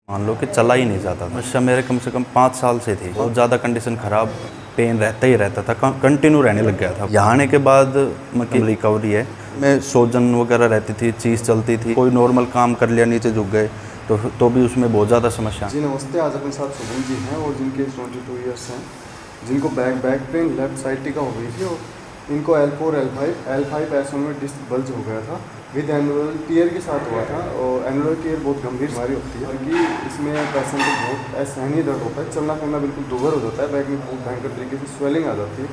मान लो कि चला ही नहीं जाता था। समस्या मेरे कम से कम 5 साल से थी। बहुत ज़्यादा कंडीशन ख़राब, पेन रहता ही रहता था, कंटिन्यू रहने लग गया था। यहाँ आने के बाद मतलब रिकवरी है। मैं सूजन वगैरह रहती थी, चीज़ चलती थी, कोई नॉर्मल काम कर लिया नीचे झुक गए तो भी उसमें बहुत ज़्यादा समस्या। जी नमस्ते, आज अपने साथ शुभम जी हैं और जिनके 22 ईयर्स हैं, जिनको बैक पेन लेफ्ट साइड टीका हो गई थी और इनको L4 L5 S1 में डिस्क बल्ज हो गया था विद एनुलर टीयर के साथ हुआ था। और एनुलर टीयर बहुत गंभीर बीमारी होती है कि इसमें पेशेंट को बहुत असहनीय दर्द होता है, चलना फिरना बिल्कुल दुभर हो जाता है, बैक में बहुत भयंकर तरीके से स्वेलिंग आ जाती है,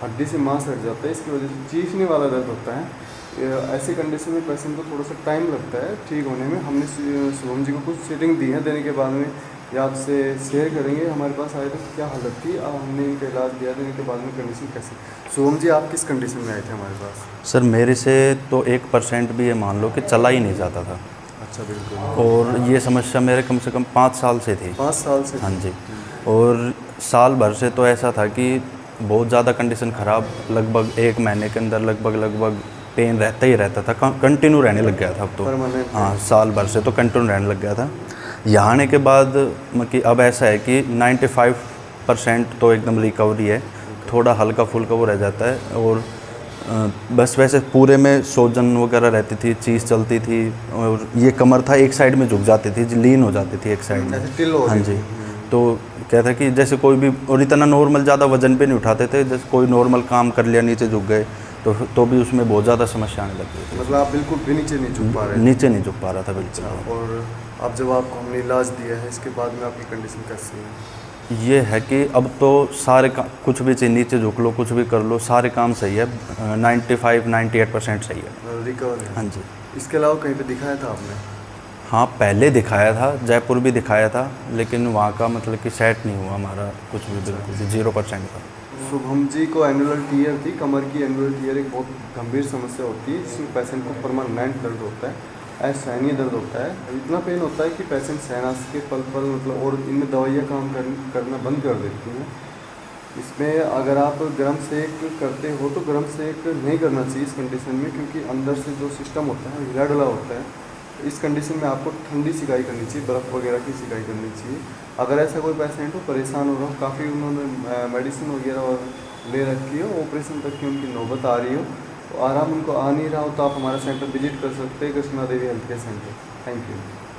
हड्डी से मांस हट जाता है, इसकी वजह से चीखने वाला दर्द होता है। ऐसी कंडीशन में पेशेंट को थोड़ा सा टाइम लगता है ठीक होने में। हमने शुभम जी को कुछ सीटिंग दी है, देने के बाद में या आपसे शेयर करेंगे हमारे पास आए थे क्या हालत थी, हमने इनका इलाज दिया, देने के बाद में कंडीशन कैसी। शुभम जी, आप किस कंडीशन में आए थे हमारे पास? सर मेरे से तो 1% भी ये मान लो कि चला ही नहीं जाता था। अच्छा, बिल्कुल। और ये समस्या मेरे कम से कम 5 साल से थी। 5 साल से? हाँ जी। और साल भर से तो ऐसा था कि बहुत ज़्यादा कंडीशन ख़राब, लगभग 1 महीने के अंदर लगभग पेन रहता ही रहता था, कंटिन्यू रहने लग गया था अब तो। हाँ, साल भर से तो कंटिन्यू रहने लग गया था। यहाँ आने के बाद कि अब ऐसा है कि 95% तो एकदम रिकवरी है, थोड़ा हल्का फुल्का वो रह जाता है। और बस वैसे पूरे में सूजन वगैरह रहती थी, चीज़ चलती थी, और ये कमर था एक साइड में झुक जाती थी, लीन हो जाती थी एक साइड में। हाँ जी। तो क्या था कि जैसे कोई भी, और इतना नॉर्मल ज़्यादा वजन पे नहीं उठाते थे, जैसे कोई नॉर्मल काम कर लिया नीचे झुक गए तो भी उसमें बहुत ज़्यादा समस्या आने लगती थी। मतलब आप बिल्कुल भी नीचे नहीं झुक पा रहे? नीचे नहीं झुक पा रहा था बिल्कुल। और अब जब आपको हमने इलाज दिया है, इसके बाद में आपकी कंडीशन कैसी है? ये है कि अब तो सारे कुछ भी चाहिए, नीचे झुक लो, कुछ भी कर लो, सारे काम सही है। 95-98% सही है, रिकवर है? हाँ जी। इसके अलावा कहीं पे दिखाया था आपने? हाँ, पहले दिखाया था, जयपुर भी दिखाया था, लेकिन वहाँ का मतलब कि सेट नहीं हुआ हमारा कुछ भी, बिल्कुल भी 0% का। शुभम जी को एनुलर टीयर थी, कमर की एनुलर टीयर एक बहुत गंभीर समस्या होती है, जिसमें पेशेंट को परमानेंट दर्द होता है, असहनीय दर्द होता है, इतना पेन होता है कि पेशेंट सहना के पल मतलब, और इनमें दवाइयाँ काम करना बंद कर देती हैं। इसमें अगर आप गर्म सेक करते हो तो गर्म सेक नहीं करना चाहिए इस कंडीशन में, क्योंकि अंदर से जो सिस्टम होता है हिला डुला होता है। इस कंडीशन में आपको ठंडी सिकाई करनी चाहिए, बर्फ़ वगैरह की सिकाई करनी चाहिए। अगर ऐसा कोई पेशेंट हो परेशान हो रहा हो, काफ़ी उन्होंने मेडिसिन वगैरह ले रखी हो, ऑपरेशन तक की उनकी नौबत आ रही हो, तो आराम उनको आ नहीं रहा हो, तो आप हमारा सेंटर विजिट कर सकते हैं, Krishna Devi health care centre. Thank you.